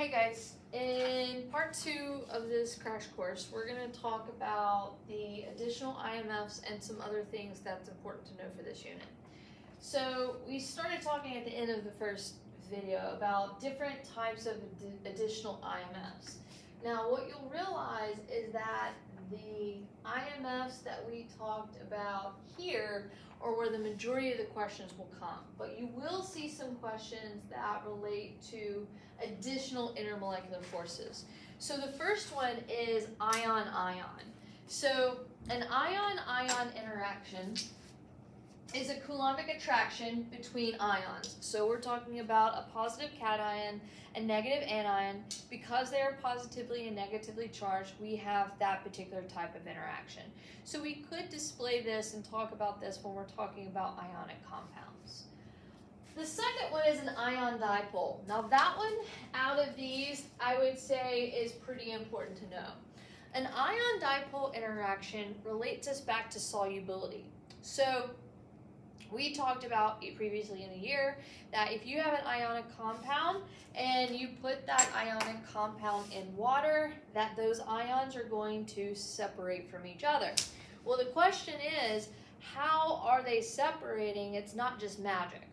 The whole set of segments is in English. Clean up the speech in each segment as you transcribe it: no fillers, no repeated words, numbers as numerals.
Hey guys, in part 2 of this crash course, we're going to talk about the additional IMFs and some other things that's important to know for this unit. So we started talking at the end of the first video about different types of additional IMFs. Now what you'll realize is that the IMFs that we talked about here are where the majority of the questions will come, but you will see some questions that relate to additional intermolecular forces. So the first one is ion-ion. So an ion-ion interaction is a Coulombic attraction between ions. So we're talking about a positive cation and negative anion. Because they are positively and negatively charged, we have that particular type of interaction. So we could display this and talk about this when we're talking about ionic compounds. The second one is an ion dipole. Now that one out of these, I would say, is pretty important to know. An ion dipole interaction relates us back to solubility. So we talked about previously in the year that if you have an ionic compound and you put that ionic compound in water, that those ions are going to separate from each other. Well, the question is, how are they separating? It's not just magic.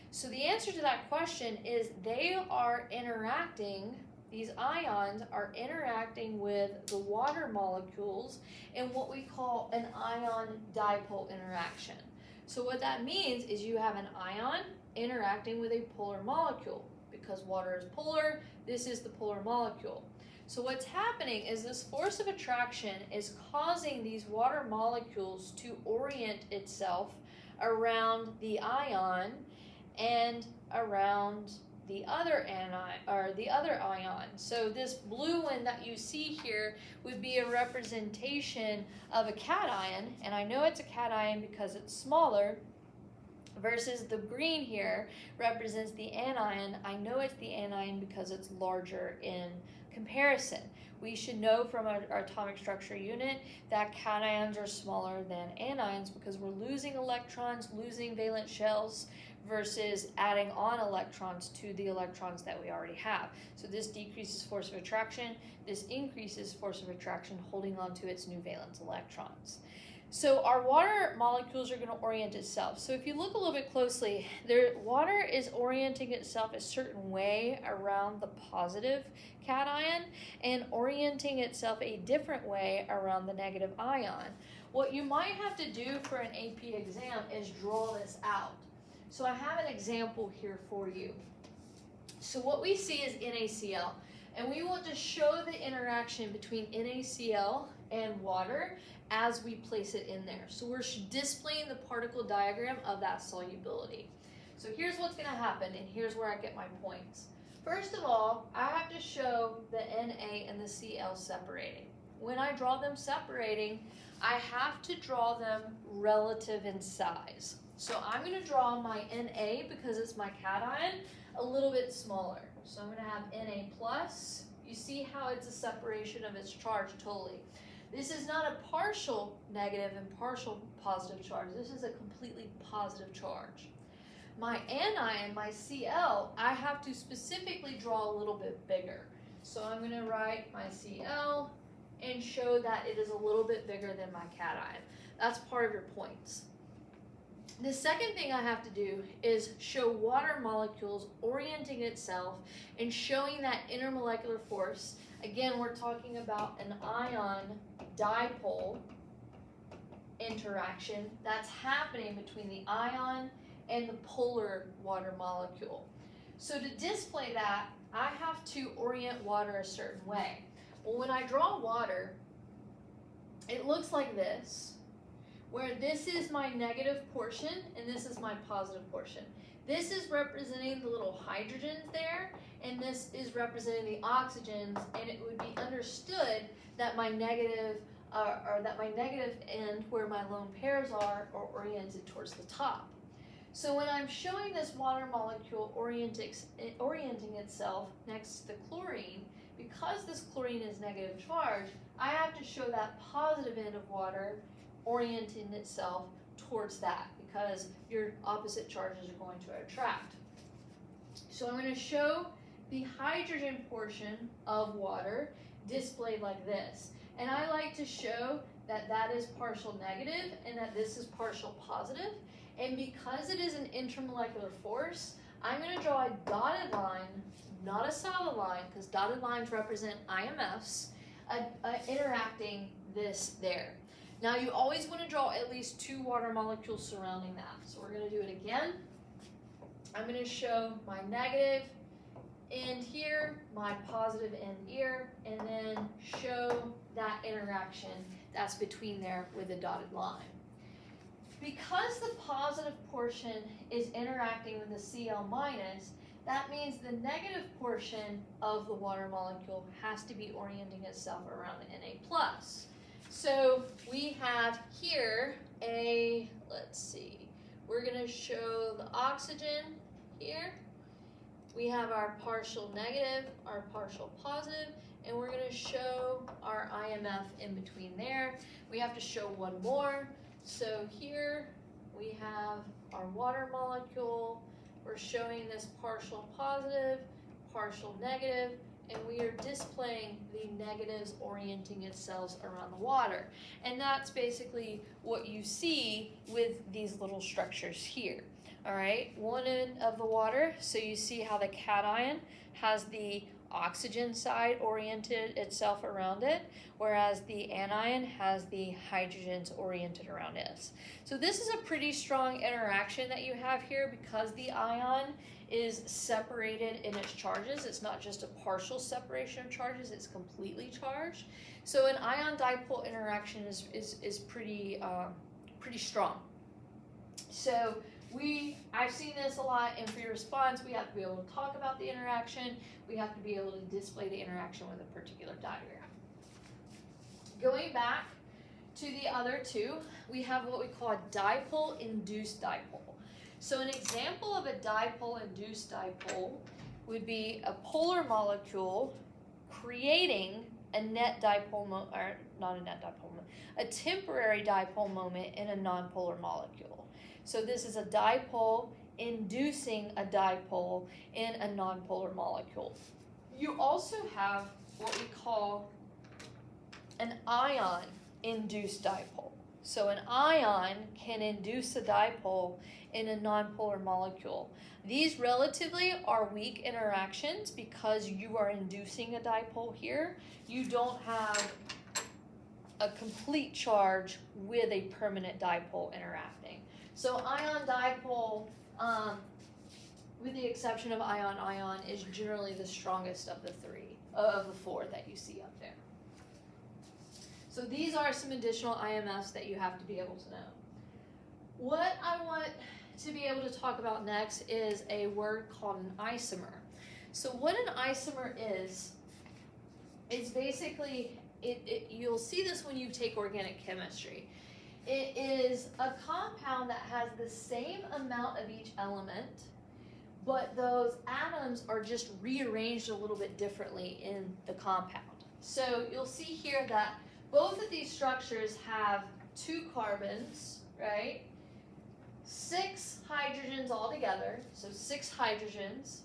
So the answer to that question is they are interacting, these ions are interacting with the water molecules in what we call an ion dipole interaction. So what that means is you have an ion interacting with a polar molecule. Because water is polar, this is the polar molecule. So what's happening is this force of attraction is causing these water molecules to orient itself around the ion and around the other anion, or the other ion. So this blue one that you see here would be a representation of a cation, and I know it's a cation because it's smaller, versus the green here represents the anion. I know it's the anion because it's larger in comparison. We should know from our atomic structure unit that cations are smaller than anions because we're losing electrons, losing valence shells, versus adding on electrons to the electrons that we already have. So this decreases force of attraction, this increases force of attraction holding on to its new valence electrons. So our water molecules are going to orient itself. So if you look a little bit closely, water is orienting itself a certain way around the positive cation and orienting itself a different way around the negative ion. What you might have to do for an AP exam is draw this out. So I have an example here for you. So what we see is NaCl, and we want to show the interaction between NaCl and water as we place it in there. So we're displaying the particle diagram of that solubility. So here's what's going to happen, and here's where I get my points. First of all, I have to show the Na and the Cl separating. When I draw them separating, I have to draw them relative in size. So I'm going to draw my Na, because it's my cation, a little bit smaller. So I'm going to have Na plus. You see how it's a separation of its charge totally. This is not a partial negative and partial positive charge. This is a completely positive charge. My anion, my Cl, I have to specifically draw a little bit bigger. So I'm going to write my Cl and show that it is a little bit bigger than my cation. That's part of your points. The second thing I have to do is show water molecules orienting itself and showing that intermolecular force. Again, we're talking about an ion dipole interaction that's happening between the ion and the polar water molecule. So to display that, I have to orient water a certain way. Well, when I draw water, it looks like this, where this is my negative portion and this is my positive portion. This is representing the little hydrogens there, and this is representing the oxygens, and it would be understood that my negative end, where my lone pairs are oriented towards the top. So when I'm showing this water molecule orienting itself next to the chlorine, because this chlorine is negative charge, I have to show that positive end of water orienting itself towards that, because your opposite charges are going to attract. So I'm going to show the hydrogen portion of water displayed like this. And I like to show that that is partial negative and that this is partial positive. And because it is an intermolecular force, I'm going to draw a dotted line, not a solid line, because dotted lines represent IMFs, interacting this there. Now you always want to draw at least 2 water molecules surrounding that. So we're going to do it again. I'm going to show my negative end here, my positive end here, and then show that interaction that's between there with a dotted line. Because the positive portion is interacting with the Cl minus, that means the negative portion of the water molecule has to be orienting itself around the Na plus. So we have here let's see, we're going to show the oxygen here. We have our partial negative, our partial positive, and we're going to show our IMF in between there. We have to show one more. So here we have our water molecule. We're showing this partial positive, partial negative, and we are displaying the negatives orienting itself around the water. And that's basically what you see with these little structures here. All right, one end of the water, so you see how the cation has the oxygen side oriented itself around it, whereas the anion has the hydrogens oriented around it. So this is a pretty strong interaction that you have here because the ion is separated in its charges. It's not just a partial separation of charges, it's completely charged. So an ion-dipole interaction is pretty strong. So I've seen this a lot in free response. We have to be able to talk about the interaction. We have to be able to display the interaction with a particular diagram. Going back to the other two, we have what we call a dipole-induced dipole. So an example of a dipole-induced dipole would be a polar molecule creating a net dipole a temporary dipole moment in a nonpolar molecule. So this is a dipole inducing a dipole in a nonpolar molecule. You also have what we call an ion-induced dipole. So an ion can induce a dipole in a nonpolar molecule. These relatively are weak interactions because you are inducing a dipole here. You don't have a complete charge with a permanent dipole interacting. So ion-dipole, with the exception of ion-ion, is generally the strongest of the four that you see up there. So these are some additional IMFs that you have to be able to know. What I want to be able to talk about next is a word called an isomer. So what an isomer is basically, you'll see this when you take organic chemistry. It is a compound that has the same amount of each element, but those atoms are just rearranged a little bit differently in the compound. So you'll see here that both of these structures have 2 carbons, right? 6 hydrogens altogether, so 6 hydrogens,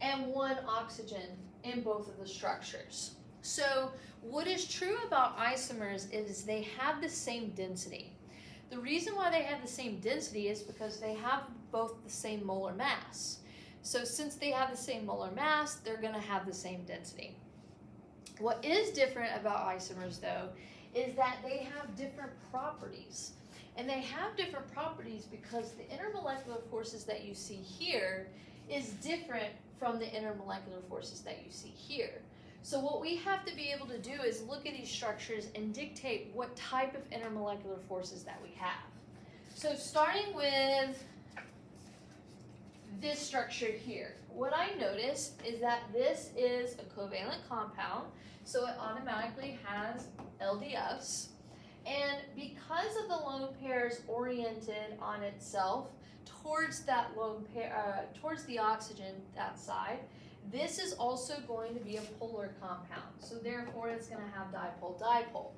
and 1 oxygen in both of the structures. So what is true about isomers is they have the same density. The reason why they have the same density is because they have both the same molar mass. So since they have the same molar mass, they're going to have the same density. What is different about isomers, though, is that they have different properties. And they have different properties because the intermolecular forces that you see here is different from the intermolecular forces that you see here. So what we have to be able to do is look at these structures and dictate what type of intermolecular forces that we have. So starting with this structure here, what I notice is that this is a covalent compound, so it automatically has LDFs. And because of the lone pairs oriented on itself towards that lone pair, towards the oxygen, that side, this is also going to be a polar compound. So therefore, it's going to have dipole-dipole.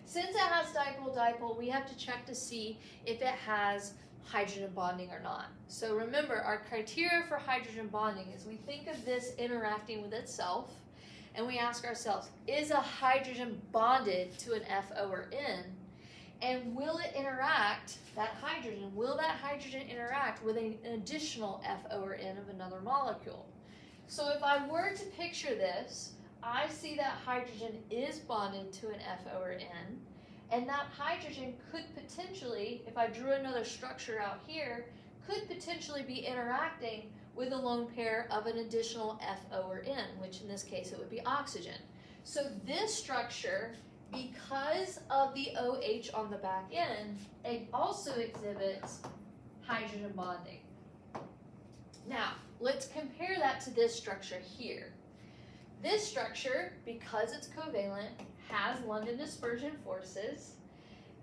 Since it has dipole-dipole, we have to check to see if it has hydrogen bonding or not. So remember, our criteria for hydrogen bonding is we think of this interacting with itself, and we ask ourselves, is a hydrogen bonded to an FO or N? And will it interact, will that hydrogen interact with an additional FO or N of another molecule? So if I were to picture this, I see that hydrogen is bonded to an FO or N, and that hydrogen could potentially, if I drew another structure out here, could potentially be interacting with a lone pair of an additional FO or N, which in this case it would be oxygen. So this structure, because of the OH on the back end, it also exhibits hydrogen bonding. Now, let's compare that to this structure here. This structure, because it's covalent, has London dispersion forces.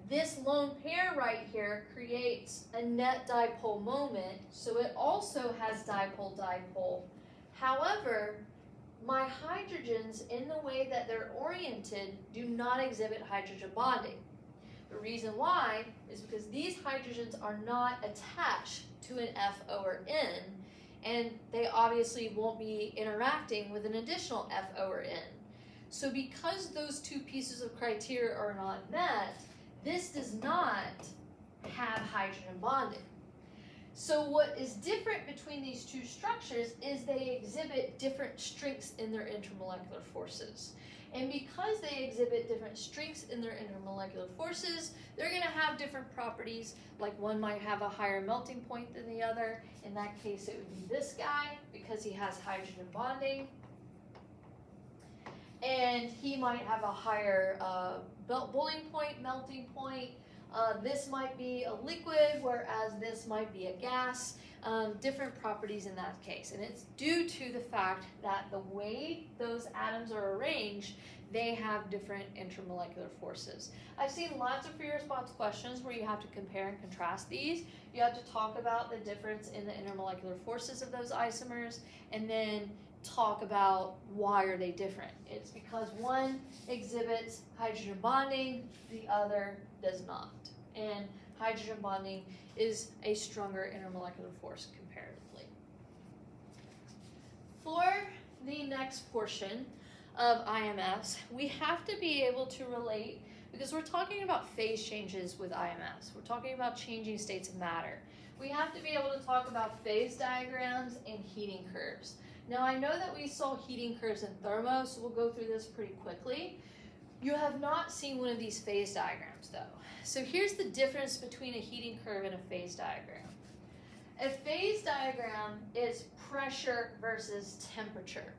This lone pair right here creates a net dipole moment, so it also has dipole-dipole. However, my hydrogens, in the way that they're oriented, do not exhibit hydrogen bonding. The reason why is because these hydrogens are not attached to an FO or N, and they obviously won't be interacting with an additional FO or N. So because those two pieces of criteria are not met, this does not have hydrogen bonding. So what is different between these two structures is they exhibit different strengths in their intermolecular forces. And because they exhibit different strengths in their intermolecular forces, they're going to have different properties, like one might have a higher melting point than the other. In that case, it would be this guy, because he has hydrogen bonding. And he might have a higher boiling point, melting point. This might be a liquid, whereas this might be a gas. Different properties in that case. And it's due to the fact that the way those atoms are arranged, they have different intermolecular forces. I've seen lots of free response questions where you have to compare and contrast these. You have to talk about the difference in the intermolecular forces of those isomers, and then talk about why are they different. It's because one exhibits hydrogen bonding, the other does not. And hydrogen bonding is a stronger intermolecular force comparatively. For the next portion of IMFs, we have to be able to relate, because we're talking about phase changes with IMFs. We're talking about changing states of matter. We have to be able to talk about phase diagrams and heating curves. Now, I know that we saw heating curves in thermo, so we'll go through this pretty quickly. You have not seen one of these phase diagrams, though. So here's the difference between a heating curve and a phase diagram. A phase diagram is pressure versus temperature,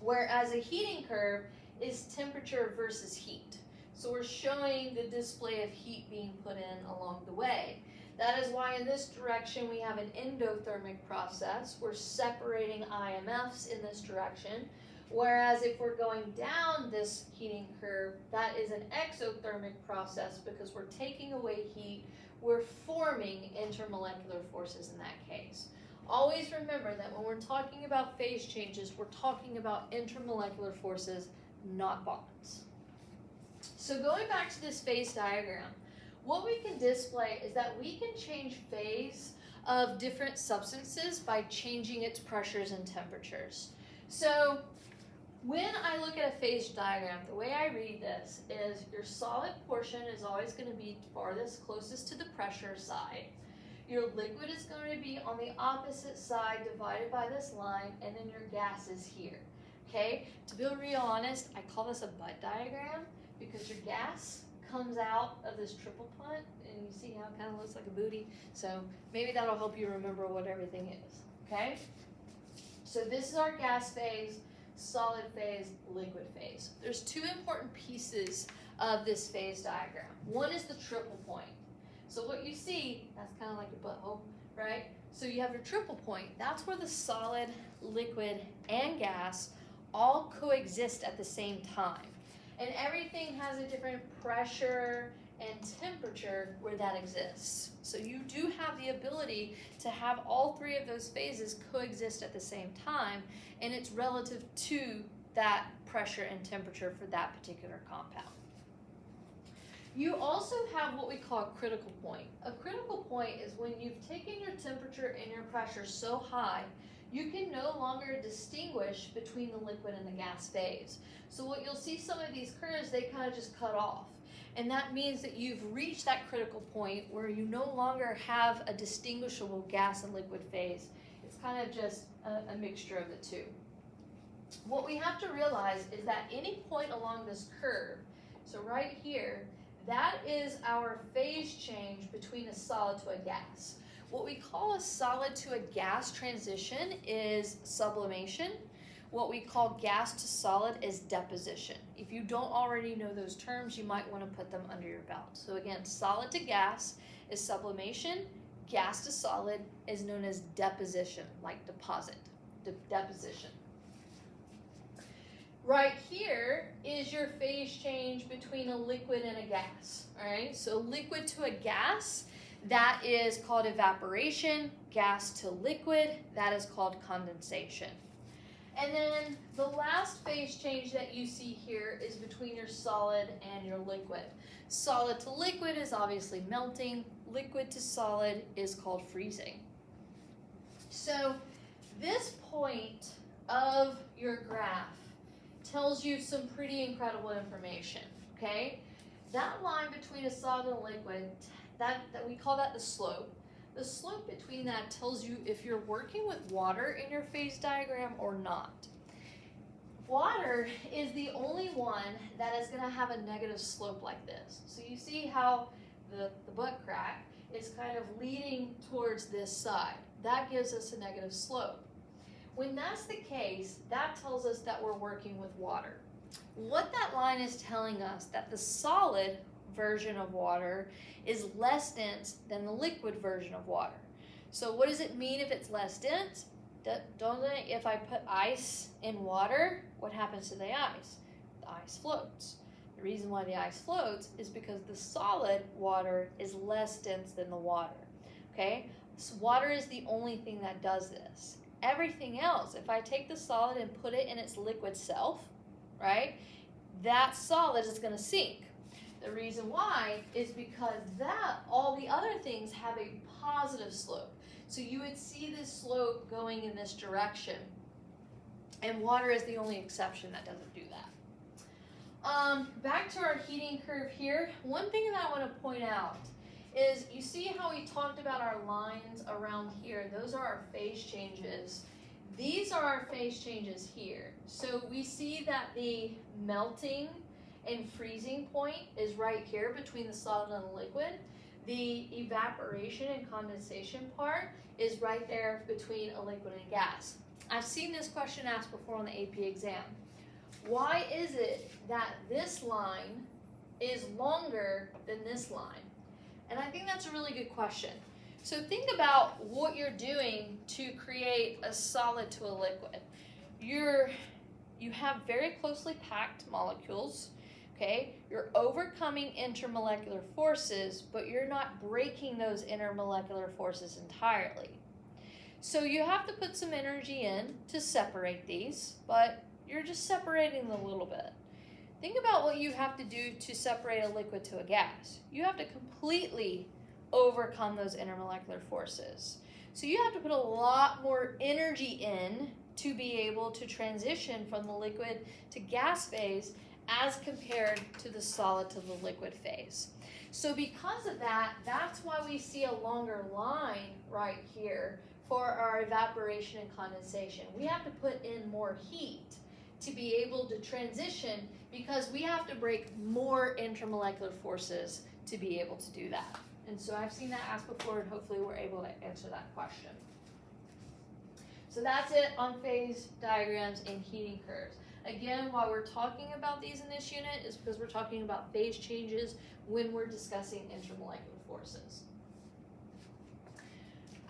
whereas a heating curve is temperature versus heat. So we're showing the display of heat being put in along the way. That is why in this direction we have an endothermic process. We're separating IMFs in this direction. Whereas if we're going down this heating curve, that is an exothermic process because we're taking away heat. We're forming intermolecular forces in that case. Always remember that when we're talking about phase changes, we're talking about intermolecular forces, not bonds. So going back to this phase diagram, what we can display is that we can change phase of different substances by changing its pressures and temperatures. So when I look at a phase diagram, the way I read this is your solid portion is always going to be farthest, closest to the pressure side. Your liquid is going to be on the opposite side divided by this line, and then your gas is here. Okay? To be real honest, I call this a butt diagram because your gas comes out of this triple punt, and you see how it kind of looks like a booty. So maybe that'll help you remember what everything is. Okay? So this is our gas phase, solid phase, liquid phase. There's two important pieces of this phase diagram. One is the triple point. So what you see, that's kind of like a butthole, right? So you have your triple point. That's where the solid, liquid, and gas all coexist at the same time. And everything has a different pressure and temperature where that exists. So you do have the ability to have all three of those phases coexist at the same time, and it's relative to that pressure and temperature for that particular compound. You also have what we call a critical point. A critical point is when you've taken your temperature and your pressure so high, you can no longer distinguish between the liquid and the gas phase. So what you'll see some of these curves, they kind of just cut off. And that means that you've reached that critical point where you no longer have a distinguishable gas and liquid phase. It's kind of just a mixture of the two. What we have to realize is that any point along this curve, so right here, that is our phase change between a solid to a gas. What we call a solid to a gas transition is sublimation. What we call gas to solid is deposition. If you don't already know those terms, you might want to put them under your belt. So again, solid to gas is sublimation. Gas to solid is known as deposition, like deposit, deposition. Right here is your phase change between a liquid and a gas, all right? So liquid to a gas, that is called evaporation. Gas to liquid, that is called condensation. And then the last phase change that you see here is between your solid and your liquid. Solid to liquid is obviously melting. Liquid to solid is called freezing. So this point of your graph tells you some pretty incredible information, okay? That line between a solid and a liquid, that we call that the slope. The slope between that tells you if you're working with water in your phase diagram or not. Water is the only one that is going to have a negative slope like this. So you see how the butt crack is kind of leading towards this side. That gives us a negative slope. When that's the case, that tells us that we're working with water. What that line is telling us that the solid version of water is less dense than the liquid version of water. So what does it mean if it's less dense? If I put ice in water, what happens to the ice? The ice floats. The reason why the ice floats is because the solid water is less dense than the water, okay? So water is the only thing that does this. Everything else, if I take the solid and put it in its liquid self, right, that solid is going to sink. The reason why is because all the other things have a positive slope. So you would see this slope going in this direction. And water is the only exception that doesn't do that. Back to our heating curve here. One thing that I want to point out is you see how we talked about our lines around here. Those are our phase changes. These are our phase changes here. So we see that the melting and freezing point is right here between the solid and the liquid. The evaporation and condensation part is right there between a liquid and gas. I've seen this question asked before on the AP exam. Why is it that this line is longer than this line? And I think that's a really good question. So think about what you're doing to create a solid to a liquid. You have very closely packed molecules, okay? You're overcoming intermolecular forces, but you're not breaking those intermolecular forces entirely. So you have to put some energy in to separate these, but you're just separating them a little bit. Think about what you have to do to separate a liquid to a gas. You have to completely overcome those intermolecular forces. So you have to put a lot more energy in to be able to transition from the liquid to gas phase as compared to the solid to the liquid phase. So because of that, that's why we see a longer line right here for our evaporation and condensation. We have to put in more heat to be able to transition because we have to break more intermolecular forces to be able to do that. And so I've seen that asked before, and hopefully we're able to answer that question. So that's it on phase diagrams and heating curves. Again, why we're talking about these in this unit is because we're talking about phase changes when we're discussing intermolecular forces.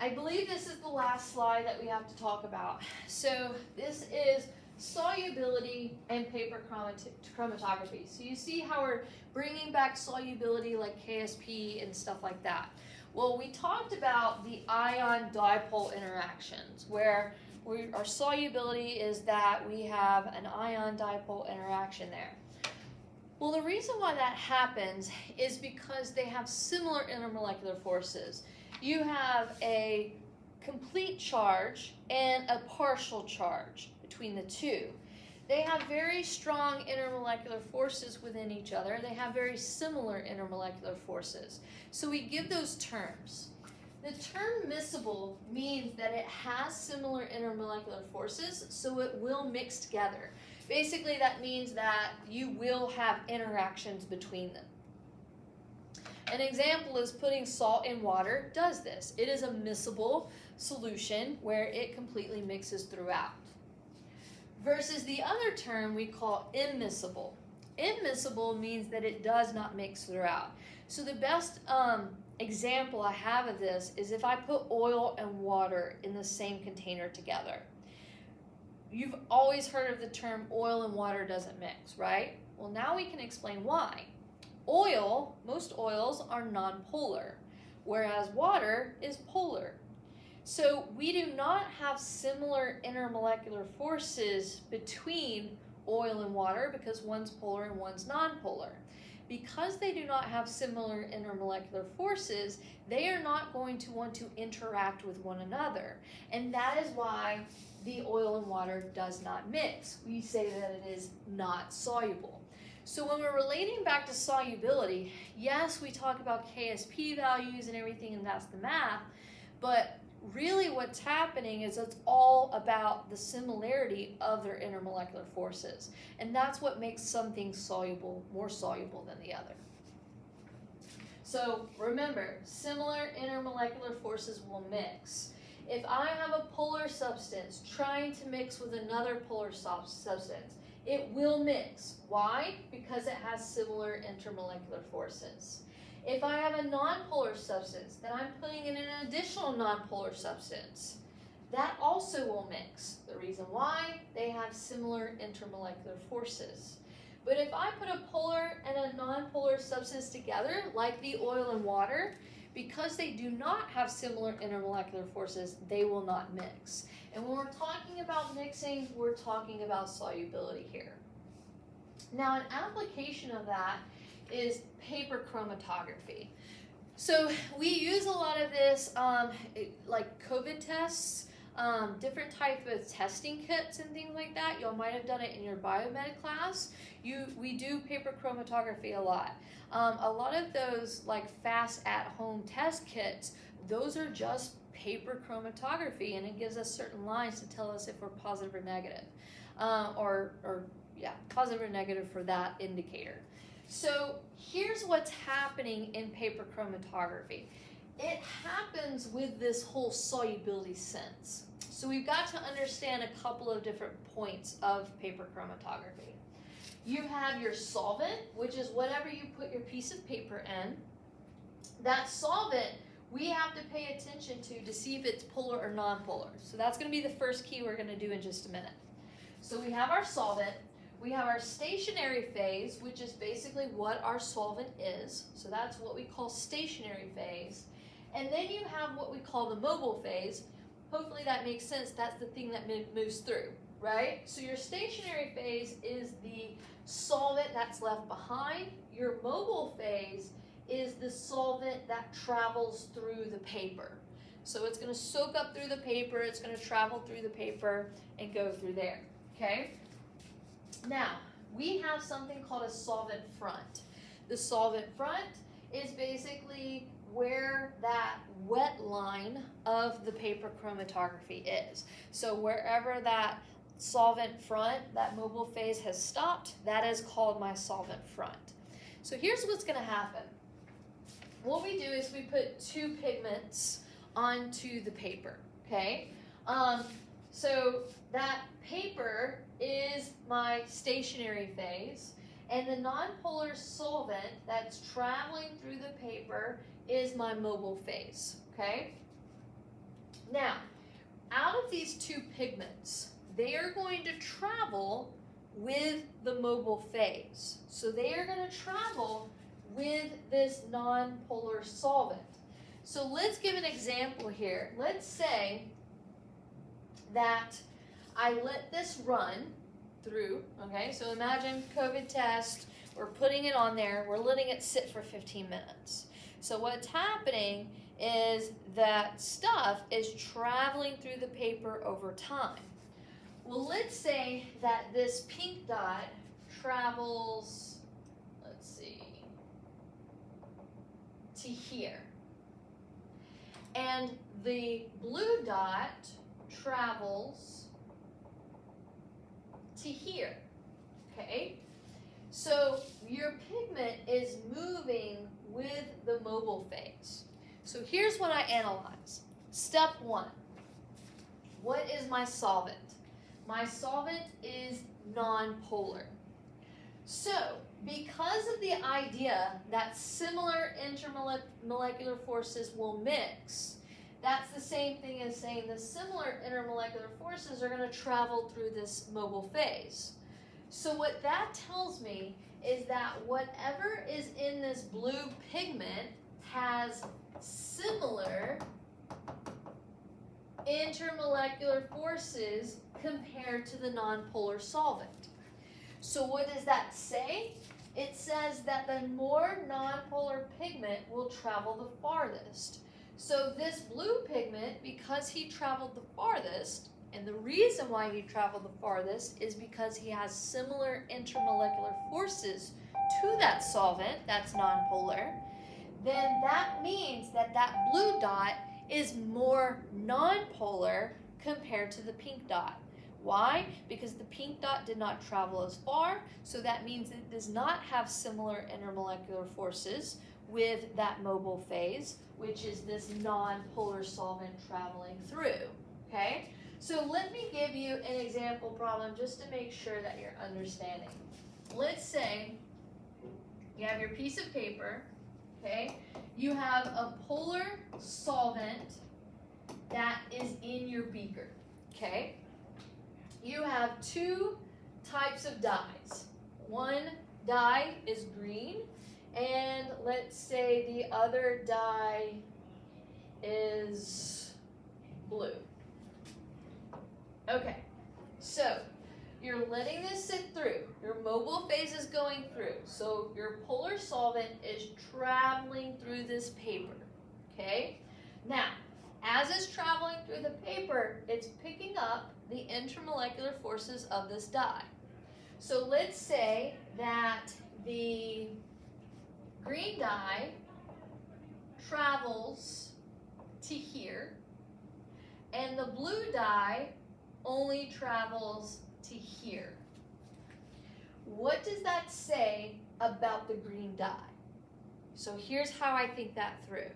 I believe this is the last slide that we have to talk about. So this is solubility and paper chromatography. So you see how we're bringing back solubility like KSP and stuff like that. Well, we talked about the ion dipole interactions where our solubility is that we have an ion dipole interaction there. Well, the reason why that happens is because they have similar intermolecular forces. You have a complete charge and a partial charge between the two. They have very strong intermolecular forces within each other. They have very similar intermolecular forces. So we give those terms. The term miscible means that it has similar intermolecular forces, so it will mix together. Basically, that means that you will have interactions between them. An example is putting salt in water does this. It is a miscible solution where it completely mixes throughout. Versus the other term we call immiscible. Immiscible means that it does not mix throughout. So the best example I have of this is if I put oil and water in the same container together. You've always heard of the term oil and water doesn't mix, right? Well, now we can explain why. Most oils are nonpolar, whereas water is polar. So we do not have similar intermolecular forces between oil and water because one's polar and one's nonpolar. Because they do not have similar intermolecular forces, they are not going to want to interact with one another. And that is why the oil and water does not mix. We say that it is not soluble. So when we're relating back to solubility, yes, we talk about KSP values and everything, and that's the math, but really what's happening is it's all about the similarity of their intermolecular forces. And that's what makes something soluble, more soluble than the other. So remember, similar intermolecular forces will mix. If I have a polar substance trying to mix with another polar substance, it will mix. Why? Because it has similar intermolecular forces. If I have a nonpolar substance, then I'm putting in an additional nonpolar substance. That also will mix. The reason why? They have similar intermolecular forces. But if I put a polar and a nonpolar substance together, like the oil and water, because they do not have similar intermolecular forces, they will not mix. And when we're talking about mixing, we're talking about solubility here. Now, an application of that is paper chromatography. So we use a lot of this like COVID tests, different type of testing kits and things like that. Y'all might have done it in your biomed class. We do paper chromatography a lot. A lot of those like fast at-home test kits, those are just paper chromatography, and it gives us certain lines to tell us if we're positive or negative, positive or negative for that indicator. So here's what's happening in paper chromatography. It happens with this whole solubility sense. So we've got to understand a couple of different points of paper chromatography. You have your solvent, which is whatever you put your piece of paper in. That solvent, we have to pay attention to see if it's polar or nonpolar. So that's going to be the first key we're going to do in just a minute. So we have our solvent. We have our stationary phase, which is basically what our solvent is. So that's what we call stationary phase. And then you have what we call the mobile phase. Hopefully that makes sense. That's the thing that moves through, right? So your stationary phase is the solvent that's left behind. Your mobile phase is the solvent that travels through the paper. So it's going to soak up through the paper, it's going to travel through the paper and go through there, okay? Now, we have something called a solvent front. The solvent front is basically where that wet line of the paper chromatography is. So wherever that solvent front, that mobile phase has stopped, that is called my solvent front. So here's what's going to happen. What we do is we put two pigments onto the paper, okay? So that paper is my stationary phase, and the nonpolar solvent that's traveling through the paper is my mobile phase, okay? Now, out of these two pigments, they are going to travel with the mobile phase. So they are going to travel with this nonpolar solvent. So let's give an example here. Let's say that I let this run through, okay? So imagine COVID test, We're putting it on there. We're letting it sit for 15 minutes. So what's happening is that stuff is traveling through the paper over time. Well, let's say that this pink dot travels, let's see, to here. And the blue dot travels to here, okay? So your pigment is moving with the mobile phase. So here's what I analyze. Step 1, what is my solvent? My solvent is nonpolar. So because of the idea that similar intermolecular forces will mix, that's the same thing as saying the similar intermolecular forces are going to travel through this mobile phase. So what that tells me is that whatever is in this blue pigment has similar intermolecular forces compared to the nonpolar solvent. So what does that say? It says that the more nonpolar pigment will travel the farthest. So this blue pigment, because he traveled the farthest, and the reason why he traveled the farthest is because he has similar intermolecular forces to that solvent that's nonpolar, then that means that that blue dot is more nonpolar compared to the pink dot. Why? Because the pink dot did not travel as far, so that means it does not have similar intermolecular forces with that mobile phase, which is this nonpolar solvent traveling through, okay? So let me give you an example problem just to make sure that you're understanding. Let's say you have your piece of paper, okay? You have a polar solvent that is in your beaker, okay? You have two types of dyes. One dye is green, and let's say the other dye is blue. Okay, so you're letting this sit through. Your mobile phase is going through. So your polar solvent is traveling through this paper, okay? Now, as it's traveling through the paper, it's picking up the intermolecular forces of this dye. So let's say that the green dye travels to here, and the blue dye only travels to here. What does that say about the green dye? So here's how I think that through.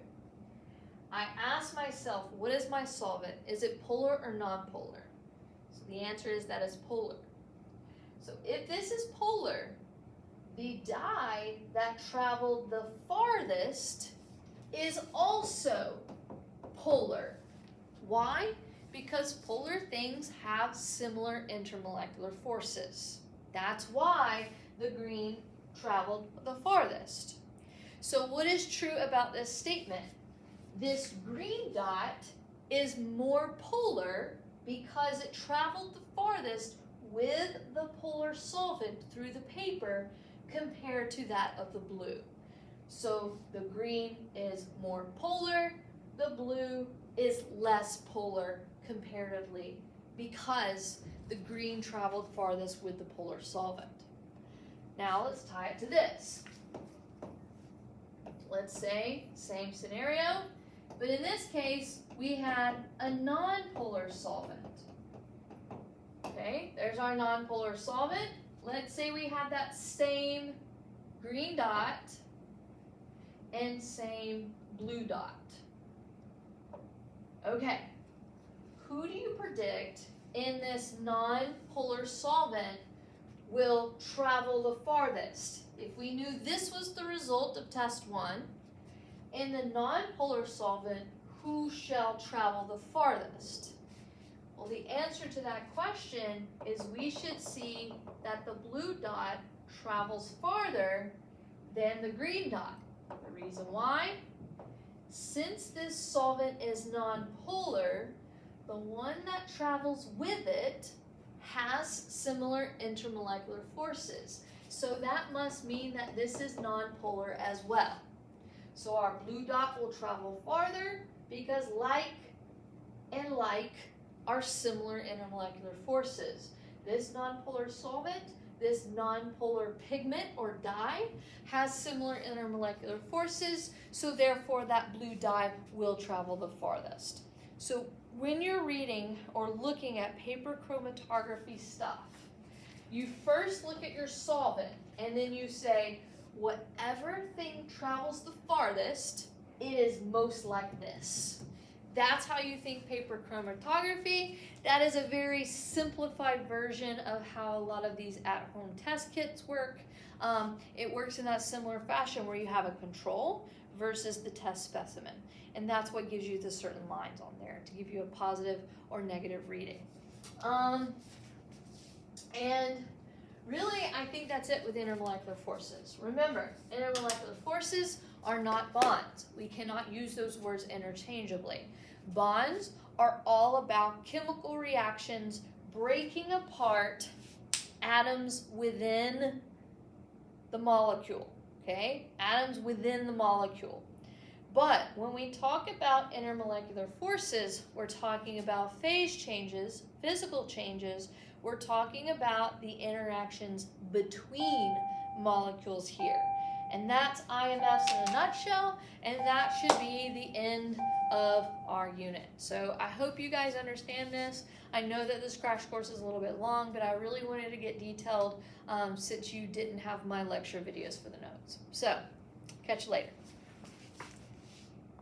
I ask myself, what is my solvent? Is it polar or nonpolar? So the answer is that it's polar. So if this is polar, the dye that traveled the farthest is also polar. Why? Because polar things have similar intermolecular forces. That's why the green traveled the farthest. So what is true about this statement? This green dot is more polar because it traveled the farthest with the polar solvent through the paper compared to that of the blue. So the green is more polar, the blue is less polar comparatively because the green traveled farthest with the polar solvent. Now let's tie it to this. Let's say, same scenario, but in this case, we had a nonpolar solvent. Okay, there's our nonpolar solvent. Let's say we had that same green dot and same blue dot. Okay, who do you predict in this nonpolar solvent will travel the farthest? If we knew this was the result of test 1, in the nonpolar solvent, who shall travel the farthest? Well, the answer to that question is we should see that the blue dot travels farther than the green dot. The reason why? Since this solvent is nonpolar, the one that travels with it has similar intermolecular forces. So that must mean that this is nonpolar as well. So our blue dot will travel farther because like and like are similar intermolecular forces. This nonpolar solvent, this nonpolar pigment or dye has similar intermolecular forces, so therefore that blue dye will travel the farthest. So when you're reading or looking at paper chromatography stuff, you first look at your solvent and then you say, whatever thing travels the farthest, it is most like this. That's how you think paper chromatography. That is a very simplified version of how a lot of these at-home test kits work. It works in that similar fashion where you have a control versus the test specimen. And that's what gives you the certain lines on there to give you a positive or negative reading. And really, I think that's it with intermolecular forces. Remember, intermolecular forces are not bonds. We cannot use those words interchangeably. Bonds are all about chemical reactions breaking apart atoms within the molecule, okay? Atoms within the molecule. But when we talk about intermolecular forces, we're talking about phase changes, physical changes. We're talking about the interactions between molecules here. And that's IMFs in a nutshell, and that should be the end of our unit. So I hope you guys understand this. I know that this crash course is a little bit long, but I really wanted to get detailed since you didn't have my lecture videos for the notes. So, catch you later.